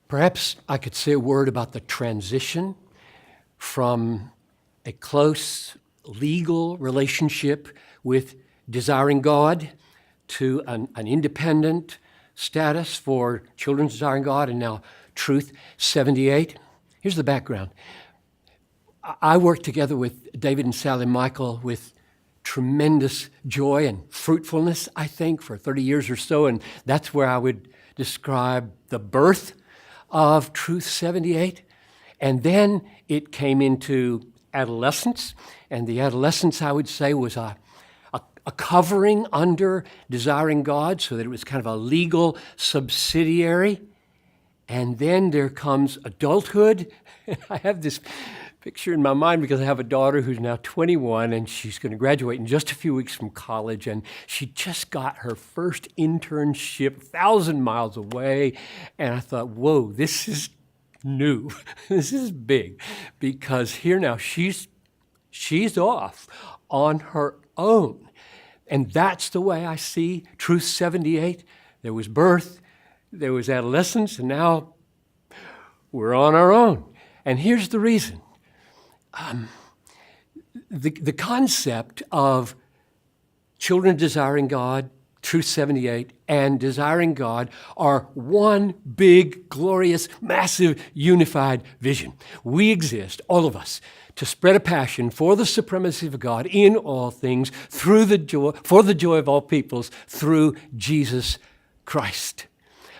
Perhaps I could say a word about the transition from a close legal relationship with desiring God to an independent status for children desiring God and now Truth 78. Here's the background. I worked together with David and Sally Michael with tremendous joy and fruitfulness, I think, for 30 years or so, and that's where I would describe the birth of Truth 78. And then it came into adolescence, and the adolescence, I would say, was a covering under desiring God so that it was kind of a legal subsidiary. And then there comes adulthood. I have this picture in my mind because I have a daughter who's now 21 and she's going to graduate in just a few weeks from college, and she just got her first internship 1,000 miles away. And I thought, whoa, this is new. This is big, because here now she's off on her own. And that's the way I see Truth 78. There was birth, there was adolescence, and now we're on our own. And here's the reason. The concept of children desiring God, Truth 78, and desiring God are one big, glorious, massive, unified vision. We exist, all of us, to spread a passion for the supremacy of God in all things for the joy of all peoples through Jesus Christ.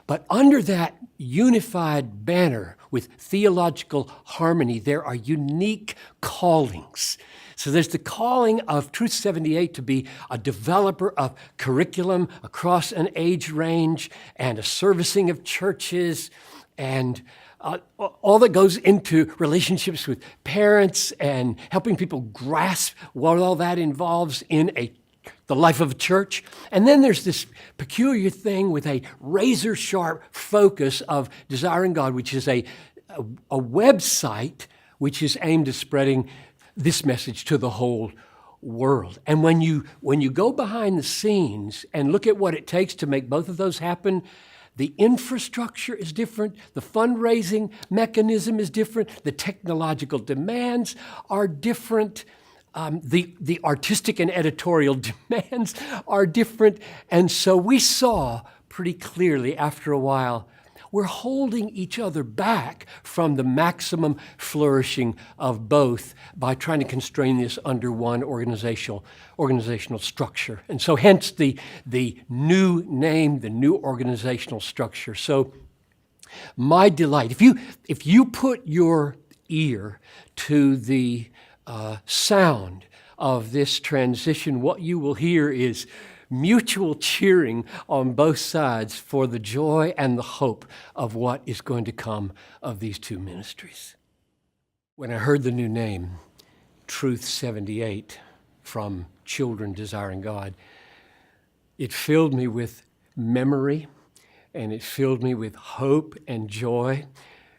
But under that unified banner with theological harmony, there are unique callings. So there's the calling of Truth 78 to be a developer of curriculum across an age range and a servicing of churches and all that goes into relationships with parents and helping people grasp what all that involves in the life of a church. And then there's this peculiar thing with a razor-sharp focus of desiring God, which is a website which is aimed at spreading this message to the whole world. And when you go behind the scenes and look at what it takes to make both of those happen, the infrastructure is different, the fundraising mechanism is different, the technological demands are different, the artistic and editorial demands are different. And so we saw pretty clearly after a while, we're holding each other back from the maximum flourishing of both by trying to constrain this under one organizational structure. And so hence the new name, the new organizational structure. So my delight, if you put your ear to the sound of this transition, what you will hear is mutual cheering on both sides for the joy and the hope of what is going to come of these two ministries. When I heard the new name, Truth 78, from Children Desiring God, it filled me with memory and it filled me with hope and joy.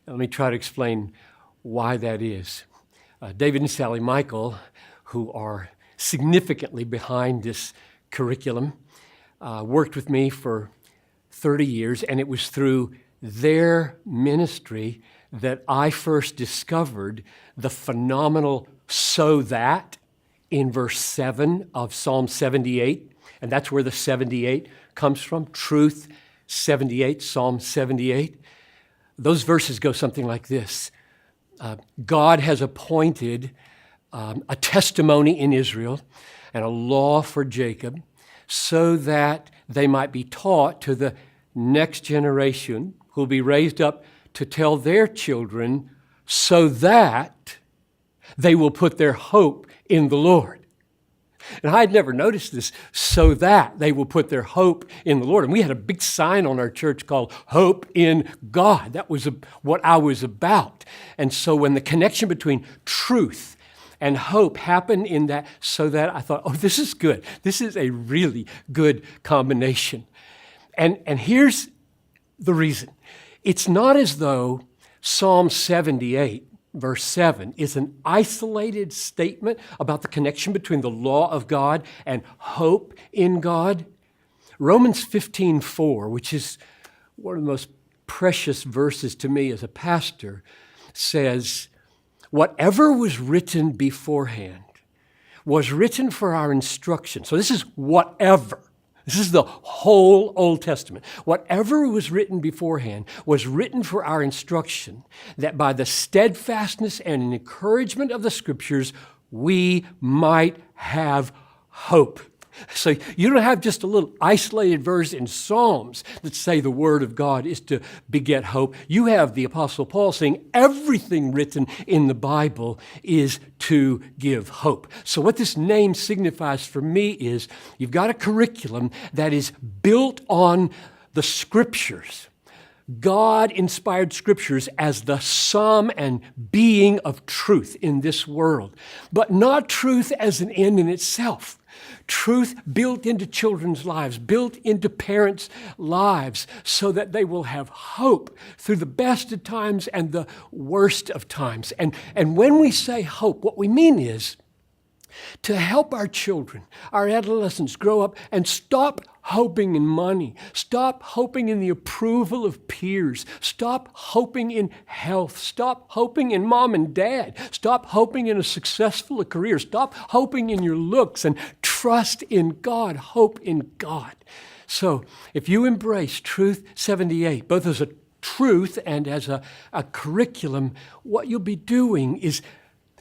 Let me try to explain why that is. David and Sally Michael, who are significantly behind this curriculum, worked with me for 30 years, and it was through their ministry that I first discovered the phenomenal "so that" in verse 7 of Psalm 78, and that's where the 78 comes from, Truth 78, Psalm 78. Those verses go something like this. God has appointed a testimony in Israel and a law for Jacob, so that they might be taught to the next generation who will be raised up to tell their children, so that they will put their hope in the Lord. And I had never noticed this, so that they will put their hope in the Lord. And we had a big sign on our church called Hope in God. That was what I was about. And so when the connection between truth and hope happened in that, so that I thought, oh, this is good. This is a really good combination. And here's the reason. It's not as though Psalm 78, verse 7, is an isolated statement about the connection between the law of God and hope in God. Romans 15:4, which is one of the most precious verses to me as a pastor says, whatever was written beforehand was written for our instruction. So this is whatever. This is the whole Old Testament. Whatever was written beforehand was written for our instruction, that by the steadfastness and encouragement of the Scriptures, we might have hope. So you don't have just a little isolated verse in Psalms that say the Word of God is to beget hope. You have the Apostle Paul saying everything written in the Bible is to give hope. So what this name signifies for me is you've got a curriculum that is built on the Scriptures. God-inspired Scriptures as the sum and being of truth in this world, but not truth as an end in itself. Truth built into children's lives, built into parents' lives, so that they will have hope through the best of times and the worst of times. And when we say hope, what we mean is to help our children, our adolescents grow up and stop hoping in money, stop hoping in the approval of peers, stop hoping in health, stop hoping in mom and dad, stop hoping in a successful career, stop hoping in your looks, and trust in God, hope in God. So if you embrace Truth 78, both as a truth and as a curriculum, what you'll be doing is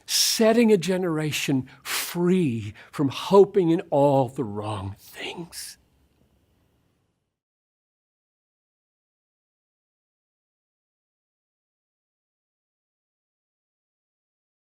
setting a generation free from hoping in all the wrong things.